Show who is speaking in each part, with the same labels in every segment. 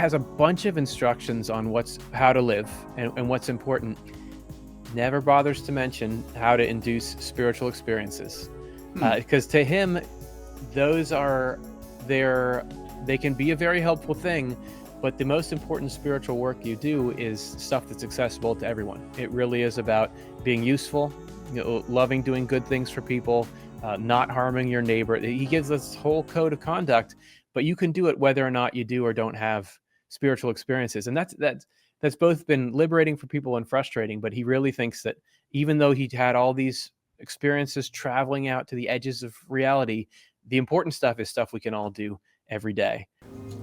Speaker 1: has a bunch of instructions on how to live and what's important. Never bothers to mention how to induce spiritual experiences, because to him, they can be a very helpful thing, but the most important spiritual work you do is stuff that's accessible to everyone. It really is about being useful, loving doing good things for people, not harming your neighbor. He gives this whole code of conduct, but you can do it whether or not you do or don't have spiritual experiences. And that's both been liberating for people and frustrating, but he really thinks that even though he had all these experiences traveling out to the edges of reality, the important stuff is stuff we can all do every day.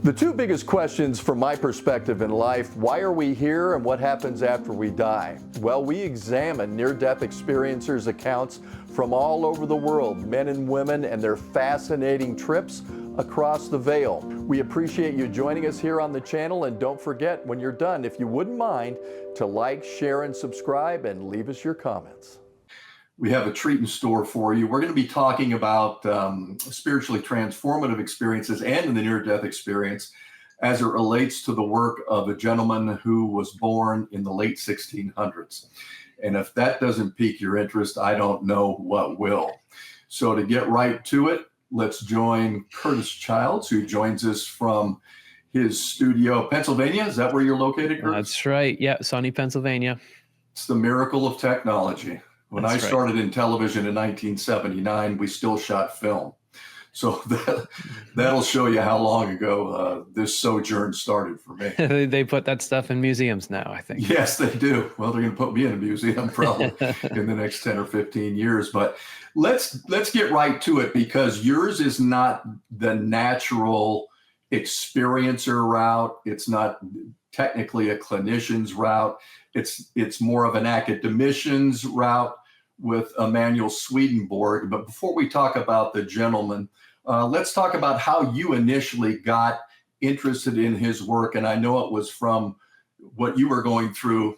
Speaker 2: The two biggest questions from my perspective in life: why are we here and what happens after we die? Well, we examine near-death experiencers' accounts from all over the world, men and women, and their fascinating trips across the veil. We appreciate you joining us here on the channel, and don't forget, when you're done, if you wouldn't mind, to like, share, and subscribe, and leave us your comments.
Speaker 3: We have a treat in store for you. We're going to be talking about spiritually transformative experiences and the near-death experience as it relates to the work of a gentleman who was born in the late 1600s. And if that doesn't pique your interest, I don't know what will. So to get right to it, let's join Curtis Childs, who joins us from his studio, Pennsylvania. Is that where you're located, Curtis?
Speaker 1: That's right. Yeah, sunny Pennsylvania.
Speaker 3: It's the miracle of technology. When I started in television in 1979, we still shot film. So that'll show you how long ago this sojourn started for me.
Speaker 1: They put that stuff in museums now, I think.
Speaker 3: Yes, they do. Well, they're going to put me in a museum probably in the next 10 or 15 years. But let's get right to it, because yours is not the natural experiencer route. It's not technically a clinician's route. It's more of an academician's route with Emmanuel Swedenborg. But before we talk about the gentleman, let's talk about how you initially got interested in his work. And I know it was from what you were going through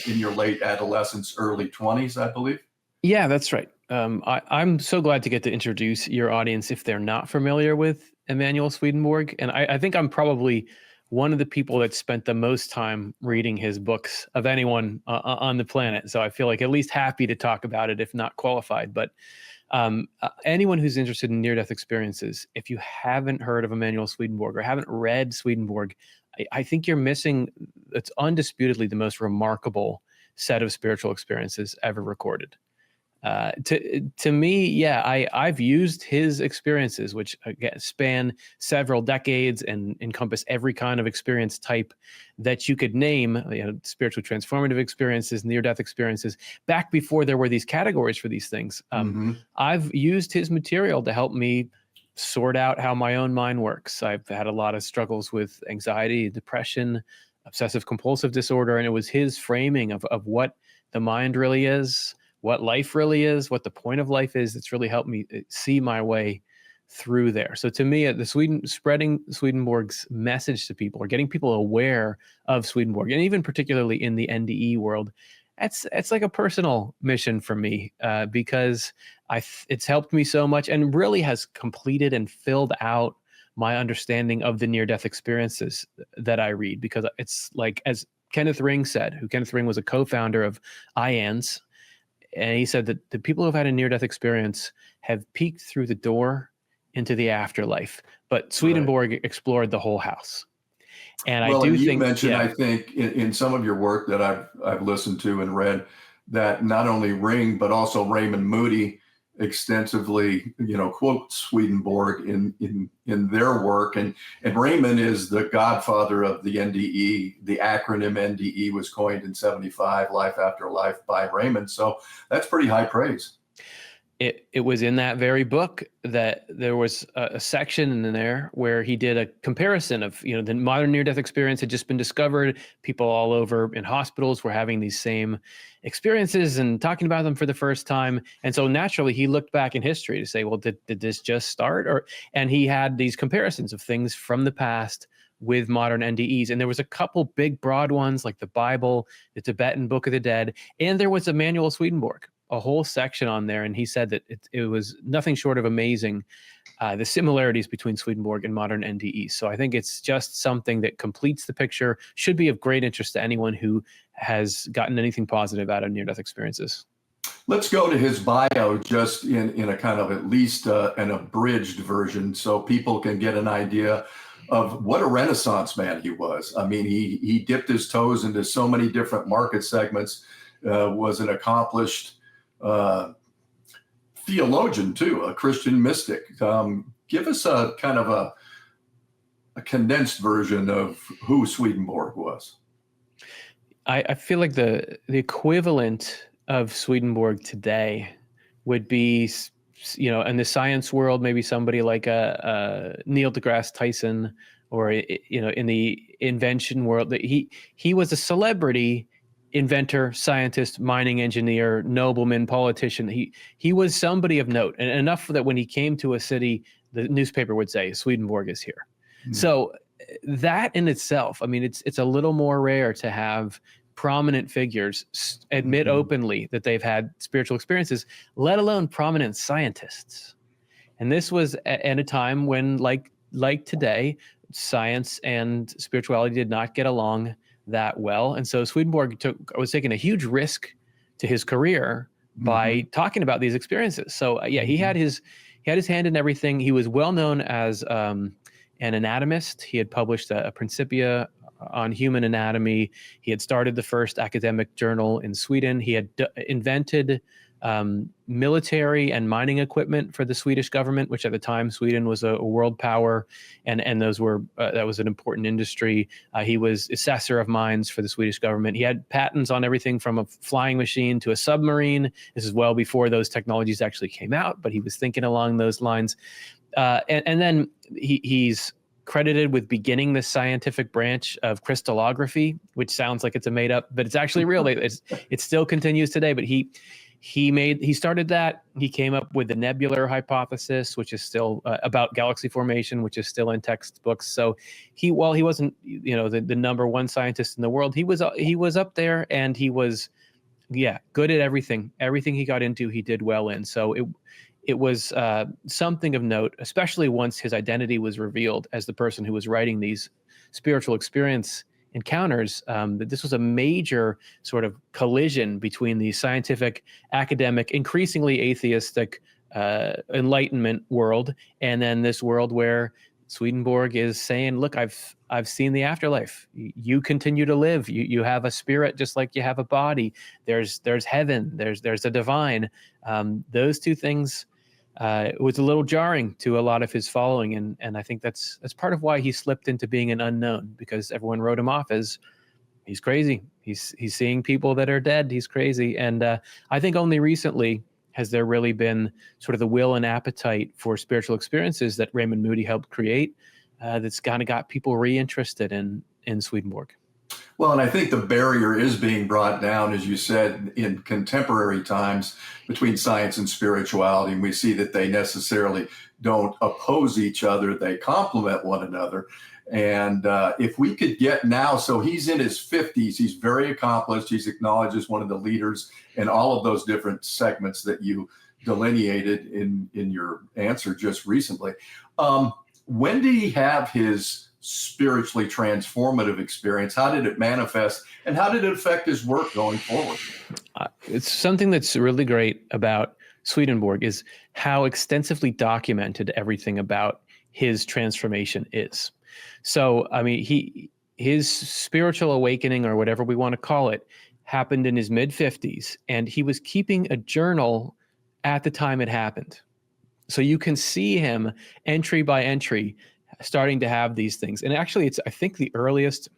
Speaker 3: in your late adolescence, early 20s, I believe.
Speaker 1: Yeah, that's right. I'm so glad to get to introduce your audience if they're not familiar with Emmanuel Swedenborg. And I think I'm probably one of the people that spent the most time reading his books of anyone on the planet. So I feel like at least happy to talk about it, if not qualified. But anyone who's interested in near-death experiences, if you haven't heard of Emmanuel Swedenborg or haven't read Swedenborg, I think you're missing, it's undisputedly the most remarkable set of spiritual experiences ever recorded. To me, yeah, I've used his experiences, which again span several decades and encompass every kind of experience type that you could name, spiritual transformative experiences, near-death experiences, back before there were these categories for these things. I've used his material to help me sort out how my own mind works. I've had a lot of struggles with anxiety, depression, obsessive compulsive disorder, and it was his framing of what the mind really is, what life really is, what the point of life is. It's really helped me see my way through there. So to me, spreading Swedenborg's message to people, or getting people aware of Swedenborg, and even particularly in the NDE world, it's like a personal mission for me, because it's helped me so much and really has completed and filled out my understanding of the near-death experiences that I read. Because it's like, as Kenneth said, Kenneth was a co-founder of IANS, and he said that the people who have had a near-death experience have peeked through the door into the afterlife, but Swedenborg explored the whole house. And
Speaker 3: well,
Speaker 1: I do
Speaker 3: and you
Speaker 1: think,
Speaker 3: mentioned, I think, in some of your work that I've listened to and read, that not only Ring but also Raymond Moody extensively, quote Swedenborg in their work, and Raymond is the godfather of the NDE. The acronym NDE was coined in '75, Life After Life, by Raymond. So that's pretty high praise.
Speaker 1: It was in that very book that there was a section in there where he did a comparison of, the modern near-death experience had just been discovered. People all over in hospitals were having these same experiences and talking about them for the first time. And so naturally he looked back in history to say, well, did this just start? And he had these comparisons of things from the past with modern NDEs. And there was a couple big broad ones like the Bible, the Tibetan Book of the Dead, and there was Emmanuel Swedenborg, a whole section on there. And he said that it was nothing short of amazing the similarities between Swedenborg and modern NDE. So I think it's just something that completes the picture, should be of great interest to anyone who has gotten anything positive out of near-death experiences.
Speaker 3: Let's go to his bio just in a kind of at least an abridged version so people can get an idea of what a Renaissance man he was. I mean, he dipped his toes into so many different market segments, was an accomplished theologian too, a Christian mystic. Give us a kind of a condensed version of who Swedenborg was.
Speaker 1: I feel like the equivalent of Swedenborg today would be, in the science world, maybe somebody like a Neil deGrasse Tyson, or in the invention world, that he was a celebrity inventor, scientist, mining engineer, nobleman, politician. He was somebody of note, and enough that when he came to a city, the newspaper would say Swedenborg is here. Mm-hmm. So that in itself, I mean, it's a little more rare to have prominent figures admit openly that they've had spiritual experiences, let alone prominent scientists. And this was at a time when, like today, science and spirituality did not get along that well. And so Swedenborg was taking a huge risk to his career by talking about these experiences. So he had his hand in everything. He was well known as an anatomist. He had published a Principia on human anatomy. He had started the first academic journal in Sweden. He had invented military and mining equipment for the Swedish government, which at the time Sweden was a world power, and those were that was an important industry. He was assessor of mines for the Swedish government. He had patents on everything from a flying machine to a submarine. This is well before those technologies actually came out, but he was thinking along those lines. And then he's credited with beginning the scientific branch of crystallography, which sounds like it's a made up, but it's actually real. It still continues today. But he started that. He came up with the nebular hypothesis, which is still about galaxy formation, which is still in textbooks. So while he wasn't the number one scientist in the world, he was up there, and he was good at everything. Everything he got into, he did well in. So it was something of note, especially once his identity was revealed as the person who was writing these spiritual experience encounters, that this was a major sort of collision between the scientific, academic, increasingly atheistic Enlightenment world, and then this world where Swedenborg is saying, look, I've seen the afterlife. You continue to live. You have a spirit just like you have a body. There's heaven. There's a divine. Those two things was a little jarring to a lot of his following, and I think that's part of why he slipped into being an unknown, because everyone wrote him off as he's crazy. He's seeing people that are dead. He's crazy, and I think only recently has there really been sort of the will and appetite for spiritual experiences that Raymond Moody helped create. That's kind of got people reinterested in Swedenborg.
Speaker 3: Well, and I think the barrier is being brought down, as you said, in contemporary times between science and spirituality. And we see that they necessarily don't oppose each other. They complement one another. And if we could get now, so he's in his 50s, he's very accomplished. He's acknowledged as one of the leaders in all of those different segments that you delineated in your answer just recently. When did he have his spiritually transformative experience? How did it manifest, and how did it affect his work going forward?
Speaker 1: It's something that's really great about Swedenborg is how extensively documented everything about his transformation is. So, I mean, his spiritual awakening, or whatever we want to call it, happened in his mid-50s, and he was keeping a journal at the time it happened. So you can see him entry by entry starting to have these things. And actually, it's, I think, the earliest,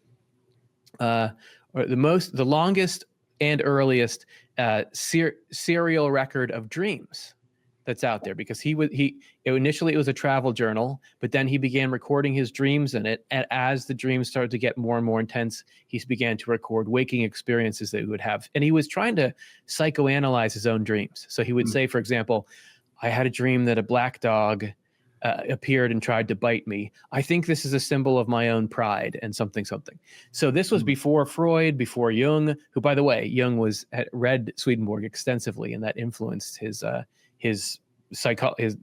Speaker 1: or the longest and earliest serial record of dreams that's out there, because initially it was a travel journal, but then he began recording his dreams in it. And as the dreams started to get more and more intense, he began to record waking experiences that he would have. And he was trying to psychoanalyze his own dreams. So he would say, for example, I had a dream that a black dog appeared and tried to bite me. I think this is a symbol of my own pride and something. So this was before Freud, before Jung, who, by the way, Jung had read Swedenborg extensively, and that influenced his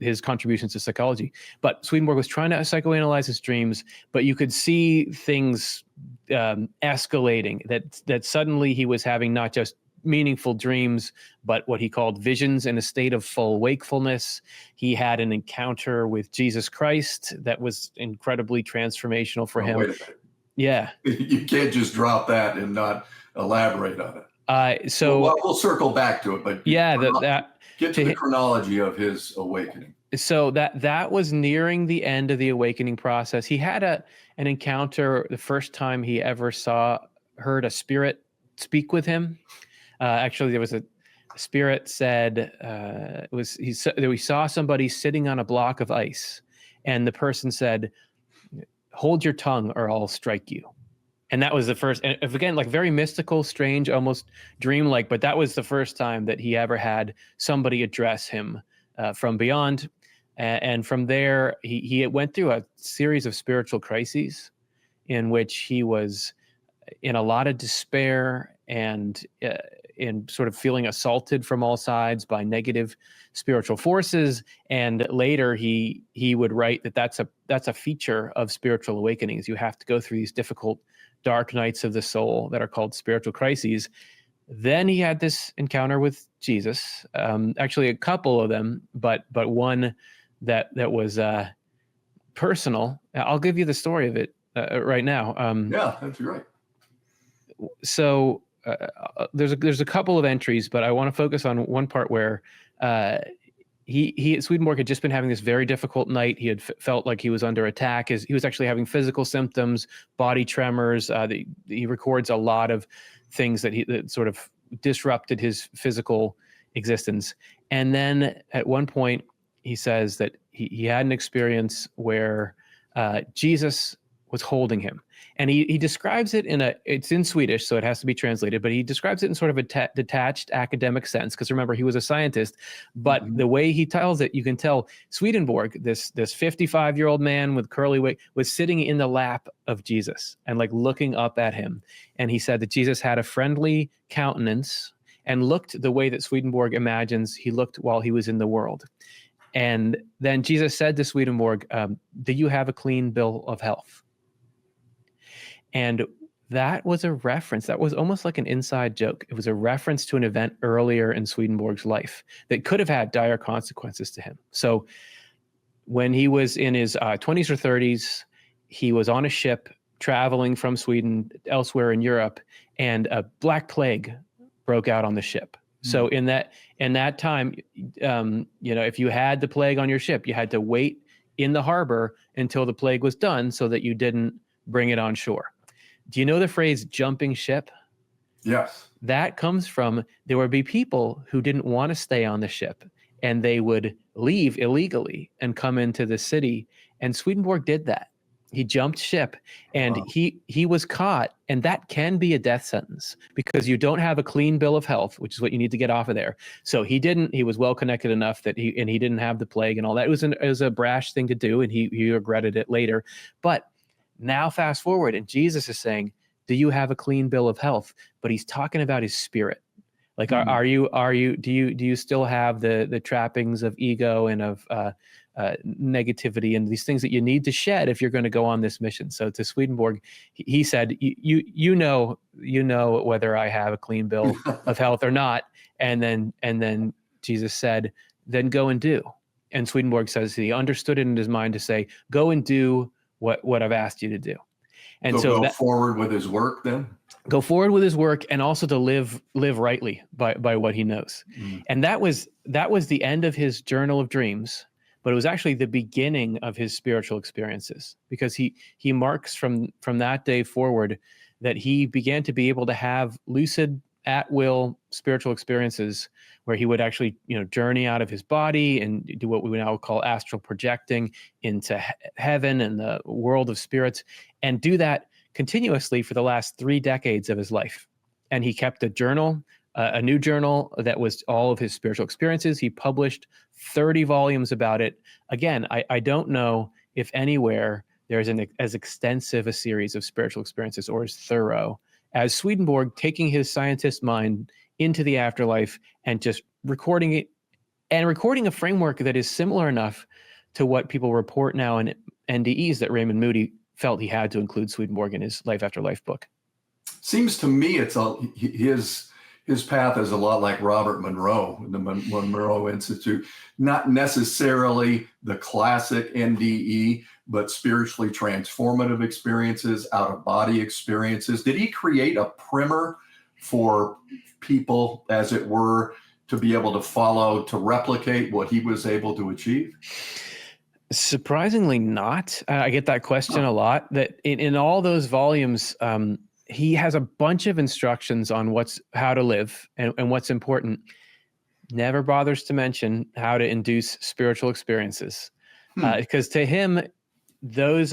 Speaker 1: his contributions to psychology. But Swedenborg was trying to psychoanalyze his dreams, but you could see things escalating, that suddenly he was having not just meaningful dreams, but what he called visions in a state of full wakefulness. He had an encounter with Jesus Christ that was incredibly transformational for him.
Speaker 3: Wait a minute.
Speaker 1: Yeah.
Speaker 3: You can't just drop that and not elaborate on it.
Speaker 1: So
Speaker 3: we'll circle back to it, but
Speaker 1: yeah,
Speaker 3: get to the chronology of his awakening.
Speaker 1: So that was nearing the end of the awakening process. He had an encounter the first time he ever heard a spirit speak with him. Actually, there was a spirit said we saw somebody sitting on a block of ice, and the person said, "Hold your tongue, or I'll strike you." And that was the first, and again, like very mystical, strange, almost dreamlike. But that was the first time that he ever had somebody address him from beyond. And from there, he went through a series of spiritual crises in which he was in a lot of despair and in sort of feeling assaulted from all sides by negative spiritual forces. And later he would write that's a feature of spiritual awakenings. You have to go through these difficult dark nights of the soul that are called spiritual crises. Then he had this encounter with Jesus, actually a couple of them, but one that was personal. I'll give you the story of it right now.
Speaker 3: Yeah, that's right.
Speaker 1: So there's a couple of entries, but I want to focus on one part where Swedenborg had just been having this very difficult night. He had felt like he was under attack. He was actually having physical symptoms, body tremors. He records a lot of things that sort of disrupted his physical existence. And then at one point, he says that he had an experience where Jesus was holding him. And he describes it it's in Swedish, so it has to be translated, but he describes it in sort of a detached academic sense, because remember, he was a scientist. But the way he tells it, you can tell Swedenborg, this 55-year-old man with curly wig, was sitting in the lap of Jesus and like looking up at him. And he said that Jesus had a friendly countenance and looked the way that Swedenborg imagines he looked while he was in the world. And then Jesus said to Swedenborg, "Do you have a clean bill of health?" And that was a reference. That was almost like an inside joke. It was a reference to an event earlier in Swedenborg's life that could have had dire consequences to him. So when he was in his 20s or 30s, he was on a ship traveling from Sweden elsewhere in Europe, and a black plague broke out on the ship. So in that time, if you had the plague on your ship, you had to wait in the harbor until the plague was done so that you didn't bring it on shore. Do you know the phrase jumping ship?
Speaker 3: Yes.
Speaker 1: That comes from, there would be people who didn't want to stay on the ship, and they would leave illegally and come into the city. And Swedenborg did that. He jumped ship, and he was caught, and that can be a death sentence because you don't have a clean bill of health, which is what you need to get off of there. So he was well connected enough that he didn't have the plague and all that. It was a brash thing to do, and he regretted it later. But now fast forward, and Jesus is saying, "Do you have a clean bill of health?" But he's talking about his spirit. Like, do you still have the trappings of ego and of negativity and these things that you need to shed if you're going to go on this mission? So to Swedenborg, he said, you know whether I have a clean bill of health or not. And then Jesus said, "Then go and do." And Swedenborg says he understood it in his mind to say, "Go and do what I've asked you to do." And so
Speaker 3: go forward with his work then?
Speaker 1: Go forward with his work, and also to live rightly by what he knows. And that was the end of his journal of dreams, but it was actually the beginning of his spiritual experiences, because he marks from that day forward that he began to be able to have lucid, at will spiritual experiences where he would actually, journey out of his body and do what we would now call astral projecting into heaven and the world of spirits, and do that continuously for the last 3 decades of his life. And he kept a journal, a new journal that was all of his spiritual experiences. He published 30 volumes about it. Again, I don't know if anywhere there's as extensive a series of spiritual experiences or as thorough as Swedenborg, taking his scientist mind into the afterlife and just recording it and recording a framework that is similar enough to what people report now in NDEs that Raymond Moody felt he had to include Swedenborg in his Life After Life book.
Speaker 3: Seems to me his path is a lot like Robert Monroe, the Monroe Institute, not necessarily the classic NDE, but spiritually transformative experiences, out-of-body experiences. Did he create a primer for people, as it were, to be able to follow, to replicate what he was able to achieve?
Speaker 1: Surprisingly not. I get that question a lot, that in all those volumes, he has a bunch of instructions on how to live and what's important. Never bothers to mention how to induce spiritual experiences. Because to him, they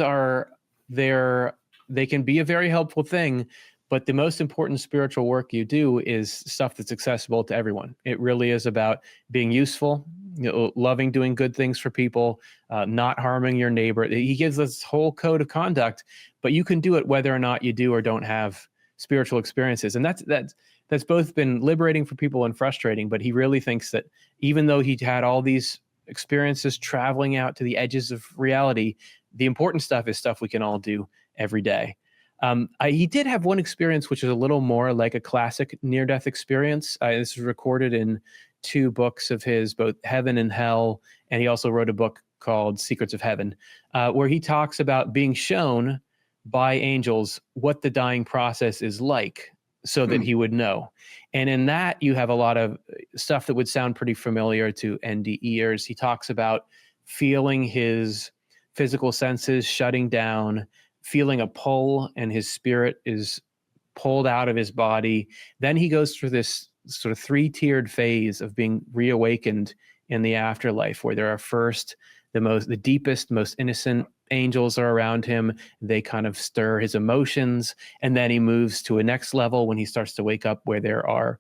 Speaker 1: can be a very helpful thing, but the most important spiritual work you do is stuff that's accessible to everyone. It really is about being useful, loving doing good things for people, not harming your neighbor. He gives us this whole code of conduct, but you can do it whether or not you do or don't have spiritual experiences. And that's both been liberating for people and frustrating, but he really thinks that even though he had all these experiences traveling out to the edges of reality, the important stuff is stuff we can all do every day. He did have one experience which is a little more like a classic near-death experience. This is recorded in 2 books of his, both Heaven and Hell, and he also wrote a book called Secrets of Heaven, where he talks about being shown by angels what the dying process is like so that he would know. And in that, you have a lot of stuff that would sound pretty familiar to NDEers. He talks about feeling his physical senses shutting down, feeling a pull, and his spirit is pulled out of his body. Then he goes through this sort of 3-tiered phase of being reawakened in the afterlife, where there are first the deepest, most innocent angels are around him. They kind of stir his emotions. And then he moves to a next level when he starts to wake up, where there are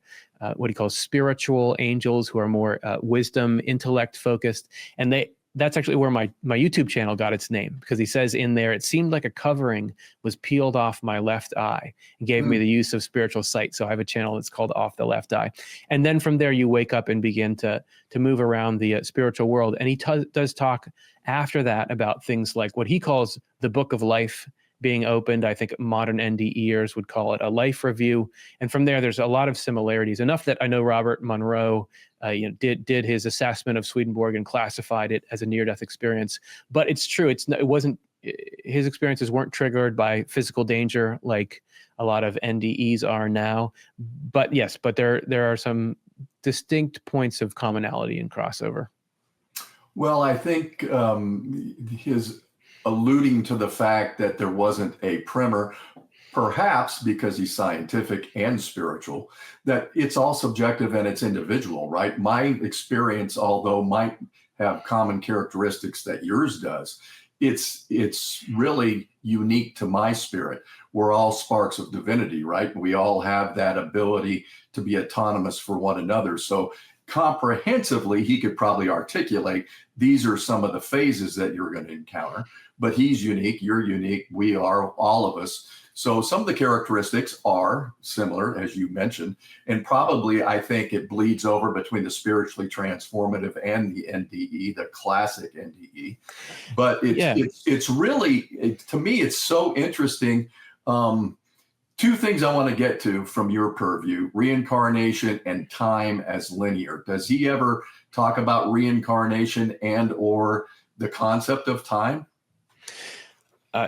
Speaker 1: what he calls spiritual angels, who are more wisdom, intellect focused. And that's actually where my YouTube channel got its name, because he says in there, it seemed like a covering was peeled off my left eye and gave me the use of spiritual sight. So I have a channel that's called Off the Left Eye. And then from there, you wake up and begin to move around the spiritual world. And he does talk after that about things like what he calls the Book of Life being opened. I think modern NDEers would call it a life review. And from there, there's a lot of similarities, enough that I know Robert Monroe did his assessment of Swedenborg and classified it as a near-death experience. But it's true, his experiences weren't triggered by physical danger like a lot of NDEs are now. But yes, there are some distinct points of commonality and crossover.
Speaker 3: Well, I think his alluding to the fact that there wasn't a primer, perhaps because he's scientific and spiritual, that it's all subjective and it's individual, right? My experience, although might have common characteristics that yours does, it's really unique to my spirit. We're all sparks of divinity, right? We all have that ability to be autonomous for one another. So comprehensively, he could probably articulate, these are some of the phases that you're going to encounter, but he's unique, you're unique, we are, all of us. So some of the characteristics are similar, as you mentioned, and probably I think it bleeds over between the spiritually transformative and the NDE, the classic NDE. But it's really, to me, it's so interesting. 2 things I want to get to from your purview: reincarnation and time as linear. Does he ever talk about reincarnation and or the concept of time?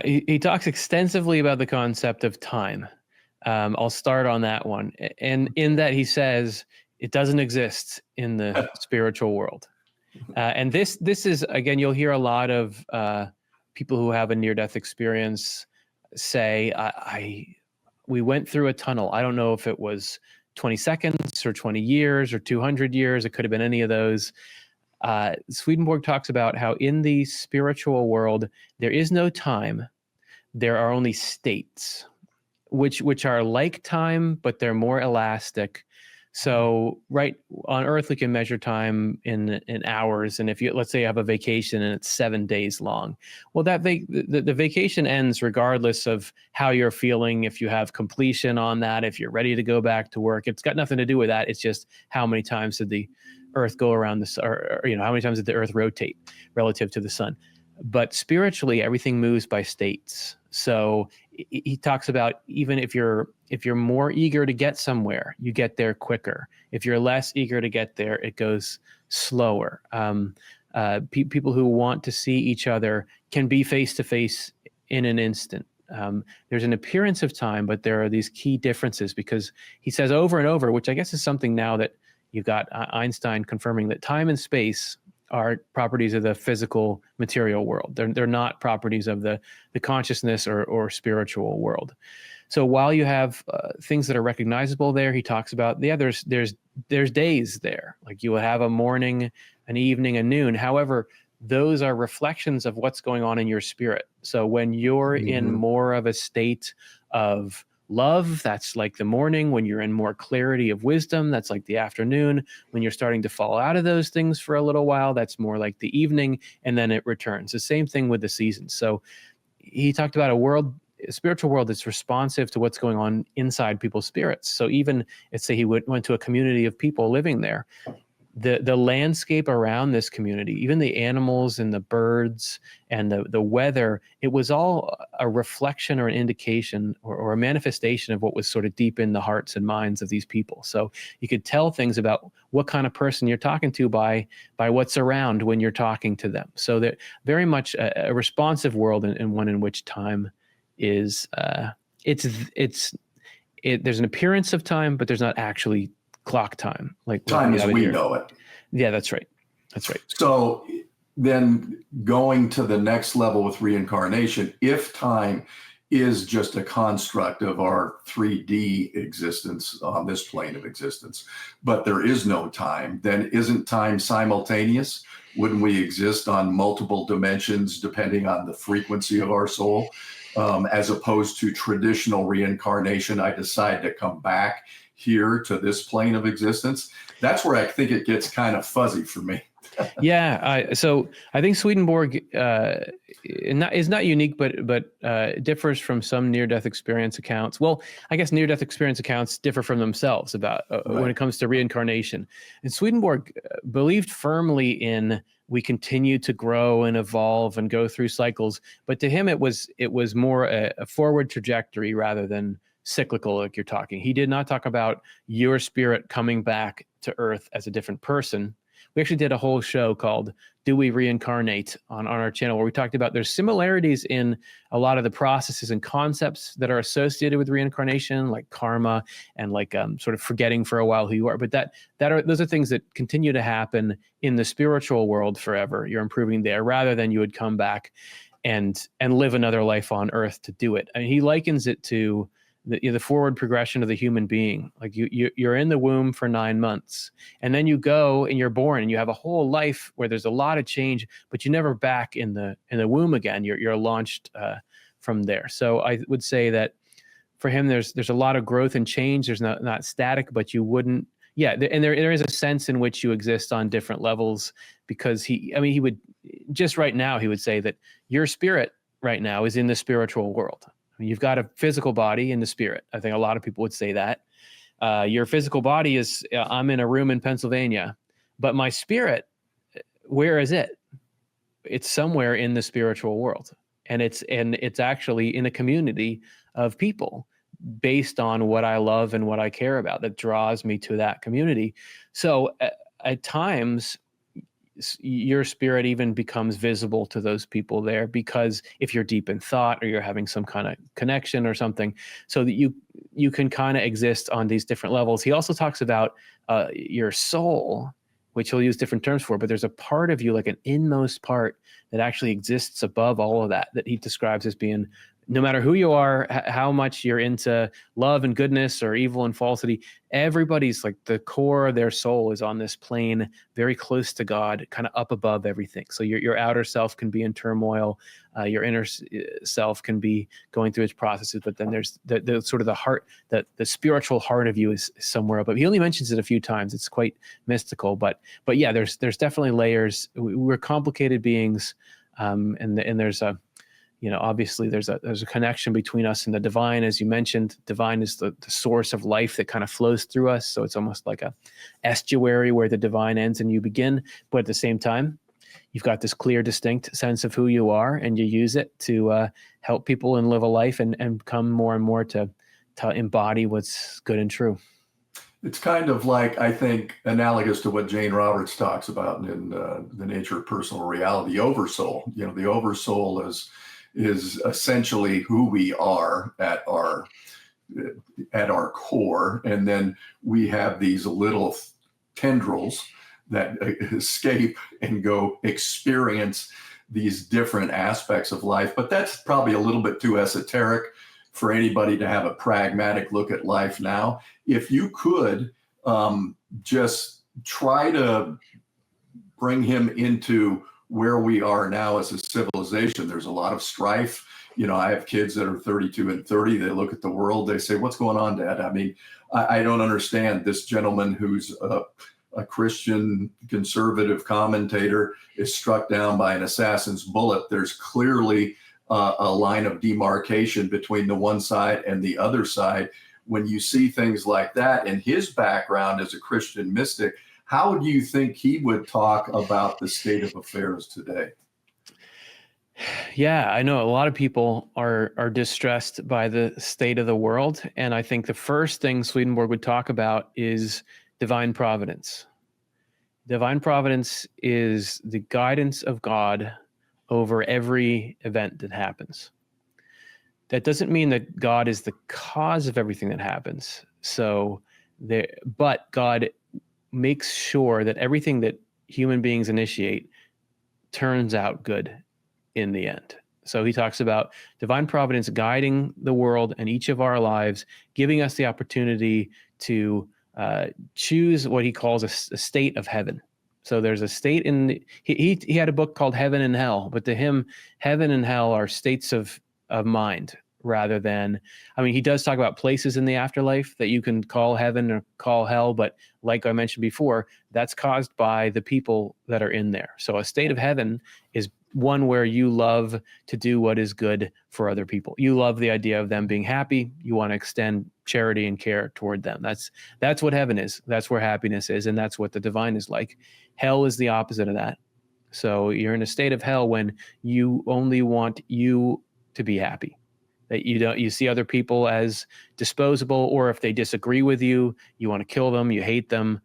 Speaker 1: He talks extensively about the concept of time. I'll start on that one. And in that, he says it doesn't exist in the spiritual world. And this is, again, you'll hear a lot of people who have a near-death experience say, we went through a tunnel. I don't know if it was 20 seconds or 20 years or 200 years. It could have been any of those. Swedenborg talks about how in the spiritual world, there is no time. There are only states, which are like time, but they're more elastic. So right on Earth, we can measure time in hours. And if let's say you have a vacation and it's 7 days long, well, the vacation ends regardless of how you're feeling. If you have completion on that, if you're ready to go back to work, it's got nothing to do with that. It's just how many times did the Earth go around the sun, or how many times did the Earth rotate relative to the sun? But spiritually, everything moves by states. So he talks about, even if you're more eager to get somewhere, you get there quicker. If you're less eager to get there, it goes slower. People who want to see each other can be face to face in an instant. There's an appearance of time, but there are these key differences, because he says over and over, which I guess is something now that you've got Einstein confirming, that time and space are properties of the physical material world. They're not properties of the consciousness or spiritual world. So while you have things that are recognizable there, he talks about, there's days there. Like you will have a morning, an evening, a noon. However, those are reflections of what's going on in your spirit. So when you're in more of a state of love, that's like the morning. When you're in more clarity of wisdom, that's like the afternoon. When you're starting to fall out of those things for a little while, that's more like the evening, and then it returns. The same thing with the seasons. So he talked about a spiritual world that's responsive to what's going on inside people's spirits. So even, let's say he went to a community of people living there, the landscape around this community, even the animals and the birds and the weather, it was all a reflection or an indication or a manifestation of what was sort of deep in the hearts and minds of these people. So you could tell things about what kind of person you're talking to by what's around when you're talking to them. So they're very much a responsive world, and one in which time is there's an appearance of time, but there's not actually clock time. Like
Speaker 3: time as we know it.
Speaker 1: Yeah, that's right. That's right.
Speaker 3: So then going to the next level with reincarnation, if time is just a construct of our 3D existence on this plane of existence, but there is no time, then isn't time simultaneous? Wouldn't we exist on multiple dimensions depending on the frequency of our soul? As opposed to traditional reincarnation, I decide to come back here to this plane of existence. That's where I think it gets kind of fuzzy for me.
Speaker 1: Yeah. So I think Swedenborg is not unique, but differs from some near-death experience accounts. Well, I guess near-death experience accounts differ from themselves about when it comes to reincarnation. And Swedenborg believed firmly in, we continue to grow and evolve and go through cycles. But to him, it was more a forward trajectory rather than cyclical, like you're talking. He did not talk about your spirit coming back to Earth as a different person. We actually did a whole show called Do We Reincarnate on our channel, where we talked about there's similarities in a lot of the processes and concepts that are associated with reincarnation, like karma and like sort of forgetting for a while who you are. But those are things that continue to happen in the spiritual world forever. You're improving there rather than you would come back and live another life on Earth to do it. I mean, he likens it to the forward progression of the human being. Like you're in the womb for 9 months, and then you go and you're born, and you have a whole life where there's a lot of change, but you're never back in the womb again. You're launched from there. So I would say that for him, there's a lot of growth and change. There's not static, but you wouldn't. Yeah, and there is a sense in which you exist on different levels, because he would just right now he would say that your spirit right now is in the spiritual world. You've got a physical body in the spirit. I think a lot of people would say that. Your physical body is, I'm in a room in Pennsylvania, but my spirit, where is it? It's somewhere in the spiritual world. And it's actually in a community of people based on what I love and what I care about that draws me to that community. So at times, your spirit even becomes visible to those people there, because if you're deep in thought or you're having some kind of connection or something, so that you can kind of exist on these different levels. He also talks about your soul, which he'll use different terms for, but there's a part of you, like an inmost part, that actually exists above all of that he describes as being, no matter who you are, how much you're into love and goodness or evil and falsity, everybody's like the core of their soul is on this plane, very close to God, kind of up above everything. So your outer self can be in turmoil, your inner self can be going through its processes, but then there's the sort of the heart, the spiritual heart of you is somewhere up. But he only mentions it a few times. It's quite mystical, but yeah, there's definitely layers. We're complicated beings, and there's Obviously there's a connection between us and the divine. As you mentioned, divine is the source of life that kind of flows through us. So it's almost like a estuary where the divine ends and you begin. But at the same time, you've got this clear, distinct sense of who you are, and you use it to help people and live a life and come more and more to embody what's good and true.
Speaker 3: It's kind of like, I think, analogous to what Jane Roberts talks about in The Nature of Personal Reality, the oversoul. The oversoul is essentially who we are at our core. And then we have these little tendrils that escape and go experience these different aspects of life. But that's probably a little bit too esoteric for anybody to have a pragmatic look at life now. If you could just try to bring him into where we are now as a civilization. There's a lot of strife. I have kids that are 32 and 30. They look at the world. They say, "What's going on, Dad?" I mean, I don't understand. This gentleman who's a Christian conservative commentator is struck down by an assassin's bullet. There's clearly a line of demarcation between the one side and the other side. When you see things like that, and his background as a Christian mystic, how do you think he would talk about the state of affairs today?
Speaker 1: Yeah, I know a lot of people are distressed by the state of the world. And I think the first thing Swedenborg would talk about is divine providence. Divine providence is the guidance of God over every event that happens. That doesn't mean that God is the cause of everything that happens. But God makes sure that everything that human beings initiate turns out good in the end. So he talks about divine providence guiding the world and each of our lives, giving us the opportunity to choose what he calls a state of heaven. So there's a state he had a book called Heaven and Hell, but to him, heaven and hell are states of mind rather than, he does talk about places in the afterlife that you can call heaven or call hell, but like I mentioned before, that's caused by the people that are in there. So a state of heaven is one where you love to do what is good for other people. You love the idea of them being happy. You want to extend charity and care toward them. That's what heaven is. That's where happiness is. And that's what the divine is like. Hell is the opposite of that. So you're in a state of hell when you only want you to be happy, that you see other people as disposable, or if they disagree with you, you want to kill them, you hate them,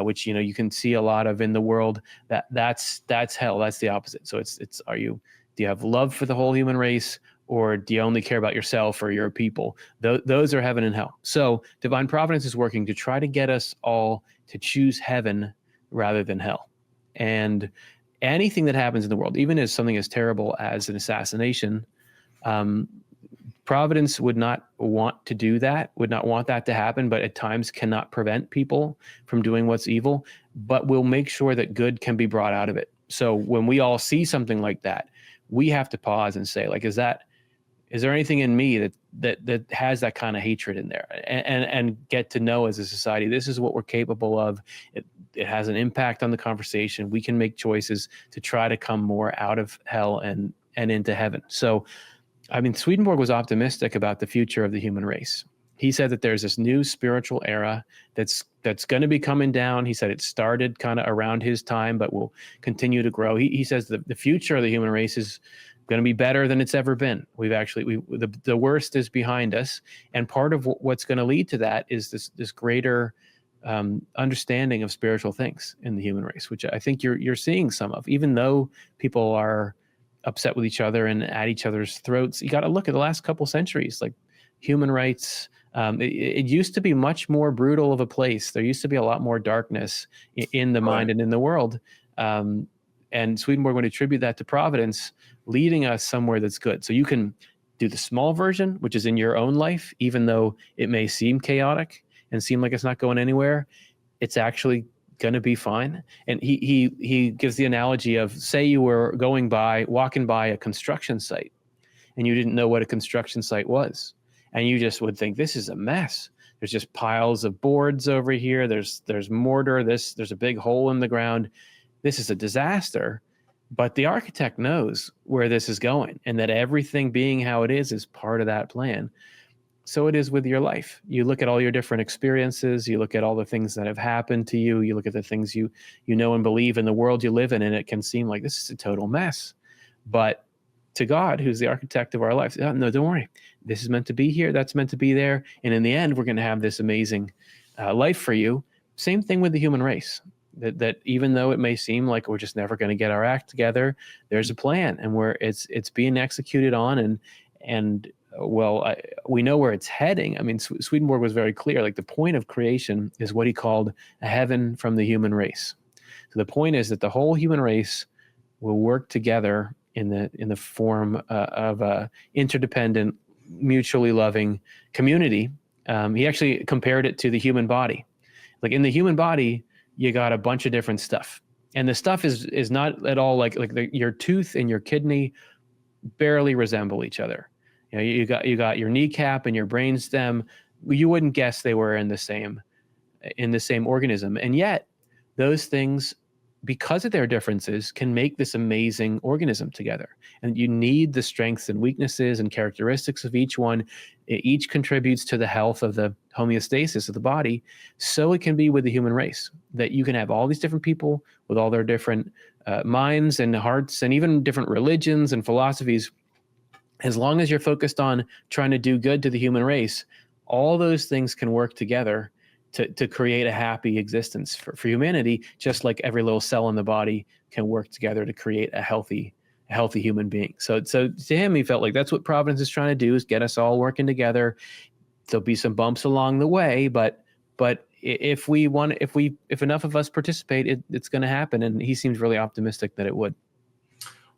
Speaker 1: which you can see a lot of in the world. That's hell. That's the opposite. So do you have love for the whole human race, or do you only care about yourself or your people? Those are heaven and hell. So divine providence is working to try to get us all to choose heaven rather than hell. And anything that happens in the world, even as something as terrible as an assassination, Providence would not want to do that, would not want that to happen, but at times cannot prevent people from doing what's evil, but will make sure that good can be brought out of it. So when we all see something like that, we have to pause and say, like, is there anything in me that has that kind of hatred in there, and get to know as a society, this is what we're capable of. It has an impact on the conversation. We can make choices to try to come more out of hell and into heaven. So, Swedenborg was optimistic about the future of the human race. He said that there's this new spiritual era that's going to be coming down. He said it started kind of around his time, but will continue to grow. He says that the future of the human race is going to be better than it's ever been. The worst is behind us, and part of what's going to lead to that is this greater understanding of spiritual things in the human race, which I think you're seeing some of, even though people are upset with each other and at each other's throats. You got to look at the last couple centuries, like human rights. It used to be much more brutal of a place. There used to be a lot more darkness in the mind and in the world. And Swedenborg would attribute that to providence, leading us somewhere that's good. So you can do the small version, which is in your own life, even though it may seem chaotic and seem like it's not going anywhere. It's actually going to be fine. And he gives the analogy of, say you were walking by a construction site, and you didn't know what a construction site was, and you just would think, this is a mess. There's just piles of boards over here. There's mortar. There's a big hole in the ground. This is a disaster. But the architect knows where this is going, and that everything being how it is part of that plan. So it is with your life. You look at all your different experiences, you look at all the things that have happened to you, you look at the things you know and believe in the world you live in, and it can seem like this is a total mess. But to God, who's the architect of our lives, oh, no, don't worry. This is meant to be here, that's meant to be there. And in the end, we're going to have this amazing life for you. Same thing with the human race. That even though it may seem like we're just never going to get our act together, there's a plan, and where it's being executed on, and we know where it's heading. I mean, Swedenborg was very clear. Like, the point of creation is what he called a heaven from the human race. So the point is that the whole human race will work together in the form of a interdependent, mutually loving community. He actually compared it to the human body. Like, in the human body, you got a bunch of different stuff, and the stuff is not at all like your tooth and your kidney barely resemble each other. You know, you got your kneecap and your brainstem. You wouldn't guess they were in the same organism, and yet those things, because of their differences, can make this amazing organism together. And you need the strengths and weaknesses and characteristics of each one. Each contributes to the health of the homeostasis of the body. So it can be with the human race, that you can have all these different people with all their different minds and hearts, and even different religions and philosophies. As long as you're focused on trying to do good to the human race, all those things can work together to create a happy existence for humanity, just like every little cell in the body can work together to create a healthy human being. So to him, he felt like that's what Providence is trying to do, is get us all working together. There'll be some bumps along the way, but if enough of us participate, it's going to happen. And he seems really optimistic that it would.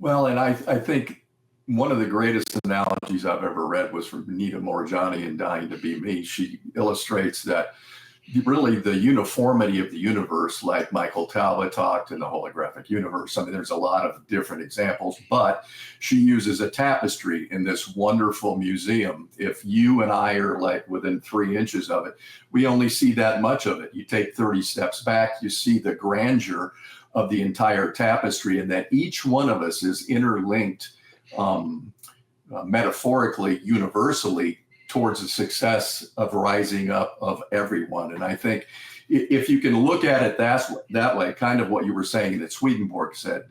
Speaker 3: Well, and I think one of the greatest analogies I've ever read was from Nita Morjani in Dying to Be Me. She illustrates that really the uniformity of the universe, like Michael Talbot talked in the holographic universe. I mean, there's a lot of different examples, but she uses a tapestry in this wonderful museum. If you and I are like within 3 inches of it, we only see that much of it. You take 30 steps back, you see the grandeur of the entire tapestry, and that each one of us is interlinked metaphorically, universally, towards the success of rising up of everyone. And I think if you can look at it that way, kind of what you were saying that Swedenborg said,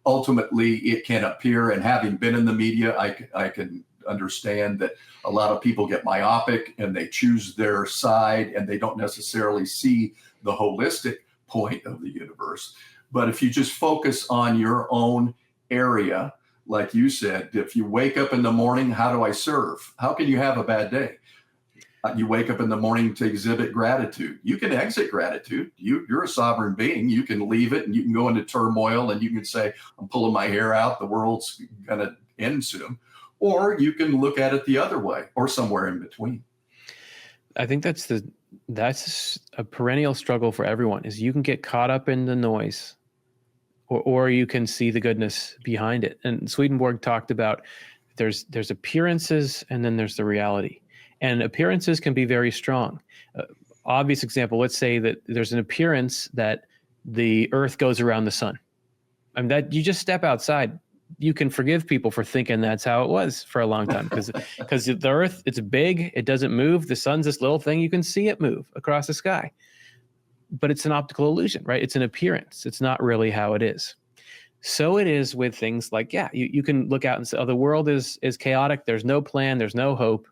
Speaker 3: ultimately it can appear, and having been in the media, I can understand that a lot of people get myopic and they choose their side and they don't necessarily see the holistic point of the universe. But if you just focus on your own area, like you said, if you wake up in the morning, how do I serve? How can you have a bad day? You wake up in the morning to exhibit gratitude. You can exit gratitude. You're a sovereign being. You can leave it and you can go into turmoil and you can say, I'm pulling my hair out. The world's going to end soon. Or you can look at it the other way, or somewhere in between.
Speaker 1: I think that's a perennial struggle for everyone, is you can get caught up in the noise, or you can see the goodness behind it. And Swedenborg talked about there's appearances and then there's the reality. And appearances can be very strong. Obvious example, let's say that there's an appearance that the earth goes around the sun. I mean, that you just step outside, you can forgive people for thinking that's how it was for a long time, because the earth, it's big, it doesn't move. The sun's this little thing, you can see it move across the sky. But it's an optical illusion, right? It's an appearance. It's not really how it is. So it is with things like, you can look out and say, oh, the world is chaotic. There's no plan. There's no hope.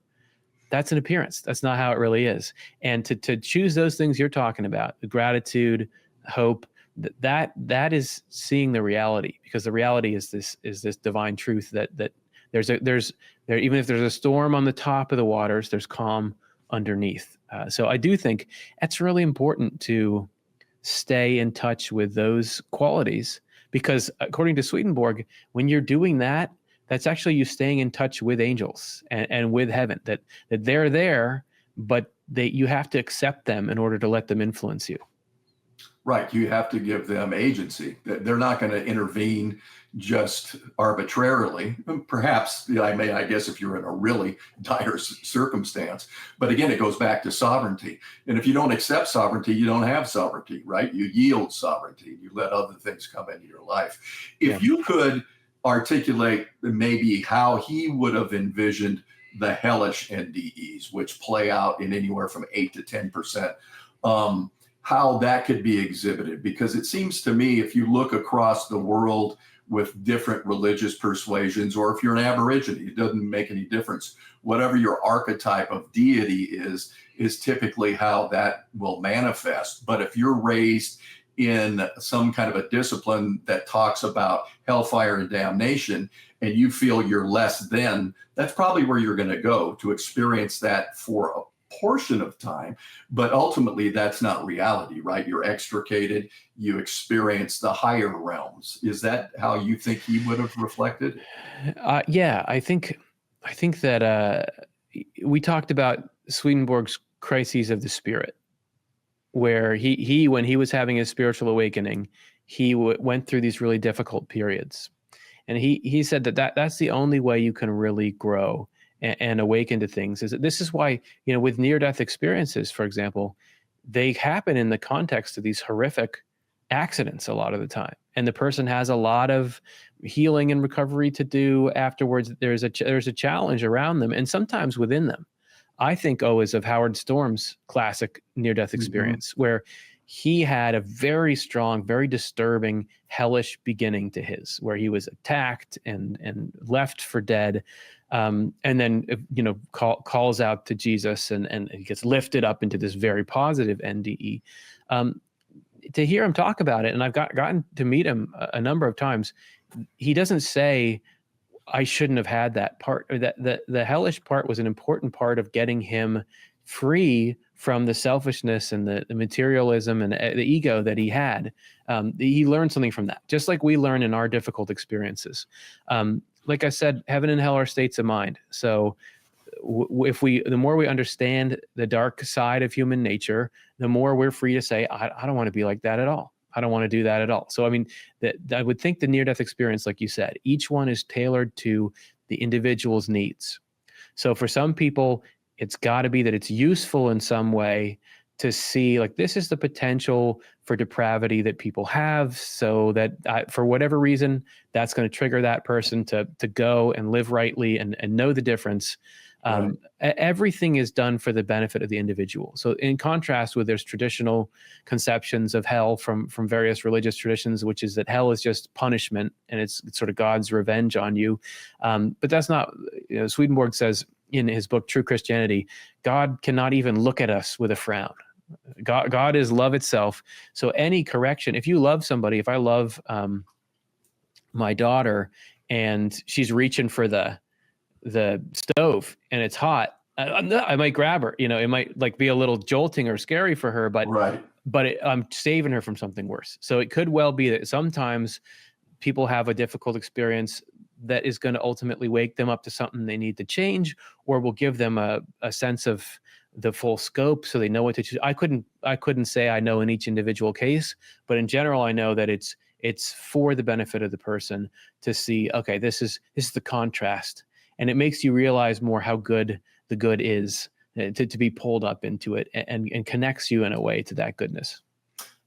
Speaker 1: That's an appearance. That's not how it really is. And to choose those things you're talking about, the gratitude, hope, that is seeing the reality, because the reality is this divine truth that there's even if there's a storm on the top of the waters, there's calm underneath. So I do think it's really important to stay in touch with those qualities, because according to Swedenborg, when you're doing that, that's actually you staying in touch with angels and with heaven, that they're there, but you have to accept them in order to let them influence you.
Speaker 3: Right. You have to give them agency. They're not going to intervene just arbitrarily. Perhaps, I guess if you're in a really dire circumstance. But again, it goes back to sovereignty. And if you don't accept sovereignty, you don't have sovereignty, right? You yield sovereignty. You let other things come into your life. If you could articulate maybe how he would have envisioned the hellish NDEs, which play out in anywhere from 8 to 10%, how that could be exhibited. Because it seems to me, if you look across the world with different religious persuasions, or if you're an Aborigine, it doesn't make any difference. Whatever your archetype of deity is typically how that will manifest. But if you're raised in some kind of a discipline that talks about hellfire and damnation, and you feel you're less than, that's probably where you're going to go to experience that for a portion of time. But ultimately, that's not reality, right? You're extricated, you experience the higher realms. Is that how you think he would have reflected?
Speaker 1: Yeah, I think that we talked about Swedenborg's crises of the spirit, where he when he was having his spiritual awakening, he went through these really difficult periods, and he said that's the only way you can really grow and awaken to things. This is why, with near-death experiences, for example, they happen in the context of these horrific accidents a lot of the time, and the person has a lot of healing and recovery to do afterwards. There's a challenge around them, and sometimes within them. I think always of Howard Storm's classic near-death experience, where he had a very strong, very disturbing, hellish beginning to his, where he was attacked and left for dead, and then calls out to Jesus and he gets lifted up into this very positive NDE. To hear him talk about it, and I've gotten to meet him a number of times, he doesn't say, I shouldn't have had that part, or that the hellish part was an important part of getting him free from the selfishness and the materialism and the ego that he had. He learned something from that, just like we learn in our difficult experiences. Like I said, heaven and hell are states of mind. So the more we understand the dark side of human nature, the more we're free to say, I don't want to be like that at all. I don't want to do that at all. So, I mean, I would think the near-death experience, like you said, each one is tailored to the individual's needs. So for some people, it's got to be that it's useful in some way to see, like, this is the potential for depravity that people have, so that for whatever reason, that's going to trigger that person to go and live rightly and know the difference. Right. Everything is done for the benefit of the individual. So in contrast with there's traditional conceptions of hell from various religious traditions, which is that hell is just punishment and it's sort of God's revenge on you. But that's not, Swedenborg says in his book, True Christianity, God cannot even look at us with a frown. God is love itself. So any correction, if you love somebody, if I love my daughter and she's reaching for the stove and it's hot, I might grab her. It might like be a little jolting or scary for her, but
Speaker 3: right.
Speaker 1: I'm saving her from something worse. So it could well be that sometimes people have a difficult experience that is going to ultimately wake them up to something they need to change, or will give them a sense of the full scope so they know what to choose. I couldn't say I know in each individual case, but in general, I know that it's for the benefit of the person to see, okay, this is the contrast. And it makes you realize more how good the good is, to be pulled up into it and connects you in a way to that goodness.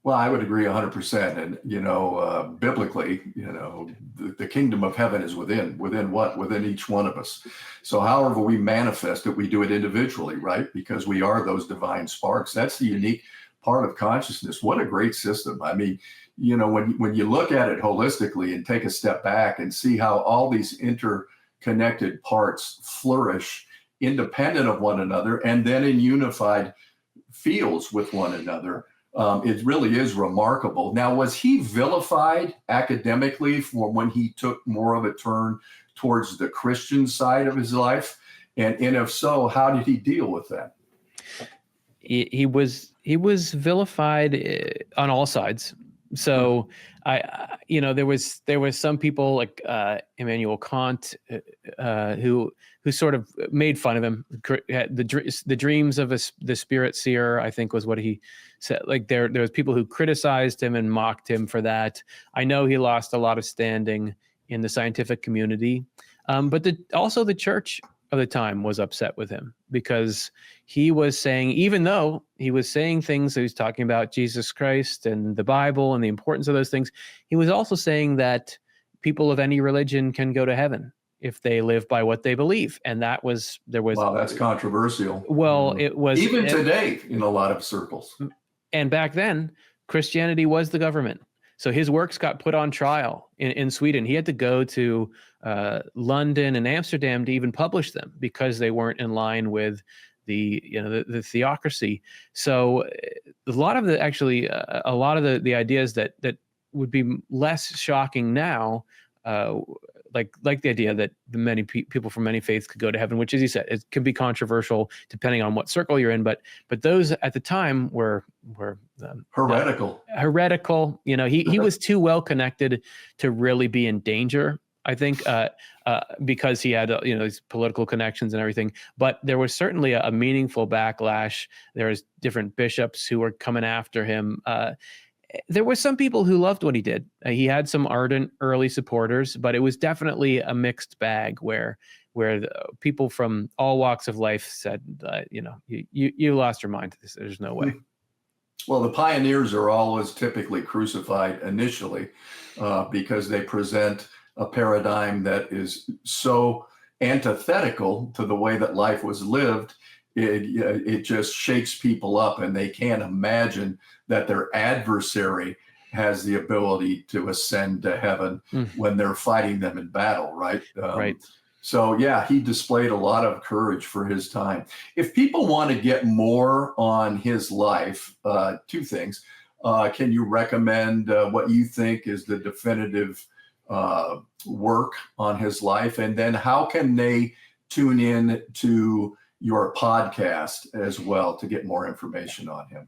Speaker 3: Well, I would agree 100%. And, biblically, the kingdom of heaven is within what? Within each one of us. So however we manifest it, we do it individually, right? Because we are those divine sparks. That's the unique part of consciousness. What a great system. I mean, when you look at it holistically and take a step back and see how all these interconnected parts flourish independent of one another and then in unified fields with one another, it really is remarkable. Now, was he vilified academically for when he took more of a turn towards the Christian side of his life? And if so, how did he deal with that?
Speaker 1: He was vilified on all sides. So there was some people like Emmanuel Kant who sort of made fun of him. The dreams of the spirit seer, I think, was what he said. Like there was people who criticized him and mocked him for that. I know he lost a lot of standing in the scientific community, but also the church of the time was upset with him because he was saying, even though he was saying things, he was talking about Jesus Christ and the Bible and the importance of those things, he was also saying that people of any religion can go to heaven if they live by what they believe. And there was
Speaker 3: wow, that's controversial.
Speaker 1: Well, it was
Speaker 3: even today in a lot of circles.
Speaker 1: And back then, Christianity was the government. So his works got put on trial in Sweden. He had to go to London and Amsterdam to even publish them because they weren't in line with the theocracy. So a lot of the ideas that would be less shocking now, like the idea that many people from many faiths could go to heaven, which, as you said, it can be controversial depending on what circle you're in. But those at the time were
Speaker 3: heretical.
Speaker 1: Heretical. He was too well connected to really be in danger, I think, because he had these political connections and everything. But there was certainly a meaningful backlash. There was different bishops who were coming after him. There were some people who loved what he did. He had some ardent early supporters, but it was definitely a mixed bag where people from all walks of life said, you lost your mind. There's no way.
Speaker 3: Well, the pioneers are always typically crucified initially because they present a paradigm that is so antithetical to the way that life was lived. It just shakes people up, and they can't imagine that their adversary has the ability to ascend to heaven when they're fighting them in battle, right?
Speaker 1: Right.
Speaker 3: So yeah, he displayed a lot of courage for his time. If people want to get more on his life, two things. Can you recommend what you think is the definitive work on his life? And then how can they tune in to your podcast as well to get more information on him?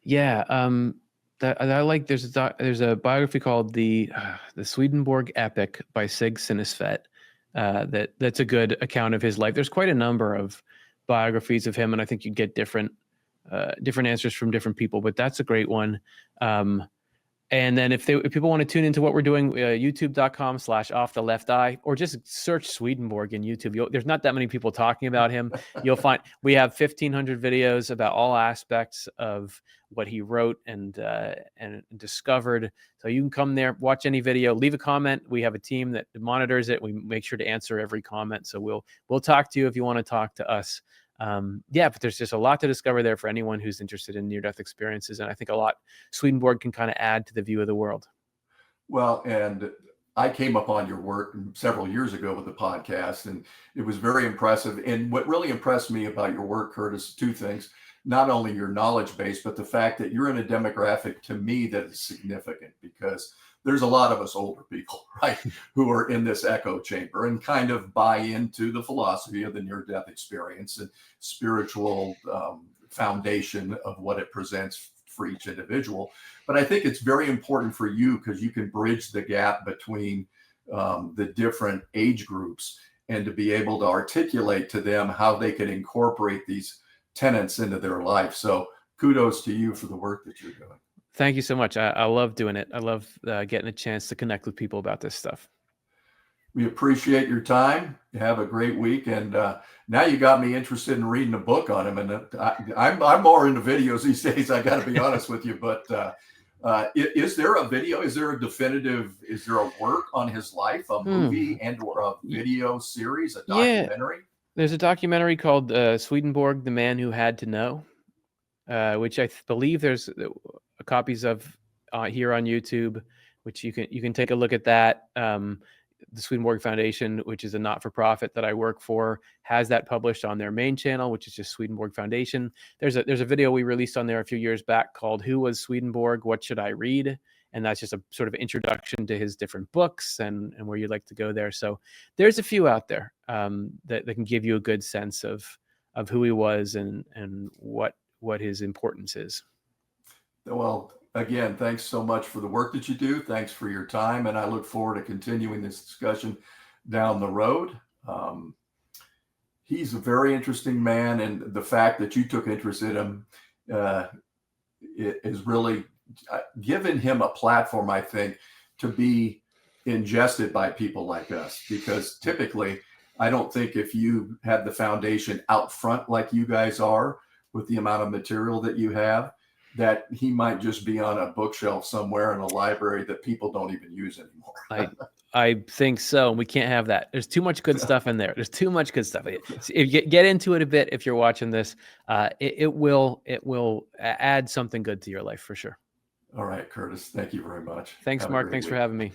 Speaker 1: Yeah, I like. There's a biography called the Swedenborg Epic by Sig Sinisvet. That's a good account of his life. There's quite a number of biographies of him, and I think you get different answers from different people. But that's a great one. And then if people want to tune into what we're doing, youtube.com/offtheLeftEye, or just search Swedenborg in YouTube. There's not that many people talking about him. You'll find we have 1,500 videos about all aspects of what he wrote and discovered. So you can come there, watch any video, leave a comment. We have a team that monitors it. We make sure to answer every comment. So we'll talk to you if you want to talk to us. But there's just a lot to discover there for anyone who's interested in near-death experiences. And I think a lot Swedenborg can kind of add to the view of the world.
Speaker 3: Well, and I came upon your work several years ago with the podcast, and it was very impressive. And what really impressed me about your work, Curtis, two things: not only your knowledge base, but the fact that you're in a demographic, to me, that is significant, because there's a lot of us older people, right, who are in this echo chamber and kind of buy into the philosophy of the near-death experience and spiritual foundation of what it presents for each individual. But I think it's very important for you because you can bridge the gap between the different age groups and to be able to articulate to them how they can incorporate these tenets into their life. So kudos to you for the work that you're doing.
Speaker 1: Thank you so much. I love doing it. I love getting a chance to connect with people about this stuff.
Speaker 3: We appreciate your time. Have a great week. And now you got me interested in reading a book on him. And I'm more into videos these days, I got to be honest with you. But is there a video? Is there a definitive? Is there a work on his life, a movie and or a video series, a documentary?
Speaker 1: Yeah. There's a documentary called Swedenborg, The Man Who Had to Know, which I believe there's copies of here on YouTube, which you can take a look at that. The Swedenborg Foundation, which is a not-for-profit that I work for, has that published on their main channel, which is just Swedenborg Foundation. There's a video we released on there a few years back called "Who Was Swedenborg? What Should I Read?" And that's just a sort of introduction to his different books and where you'd like to go there. So there's a few out there that can give you a good sense of who he was and what his importance is.
Speaker 3: Well, again, thanks so much for the work that you do. Thanks for your time. And I look forward to continuing this discussion down the road. He's a very interesting man. And the fact that you took interest in him is really given him a platform, I think, to be ingested by people like us, because typically I don't think if you had the foundation out front like you guys are with the amount of material that you have, that he might just be on a bookshelf somewhere in a library that people don't even use anymore.
Speaker 1: I think so. We can't have that. There's too much good stuff in there. There's too much good stuff. If you get into it a bit, if you're watching this, it will add something good to your life for sure.
Speaker 3: All right, Curtis. Thank you very much.
Speaker 1: Thanks, Mark. Thanks for having me.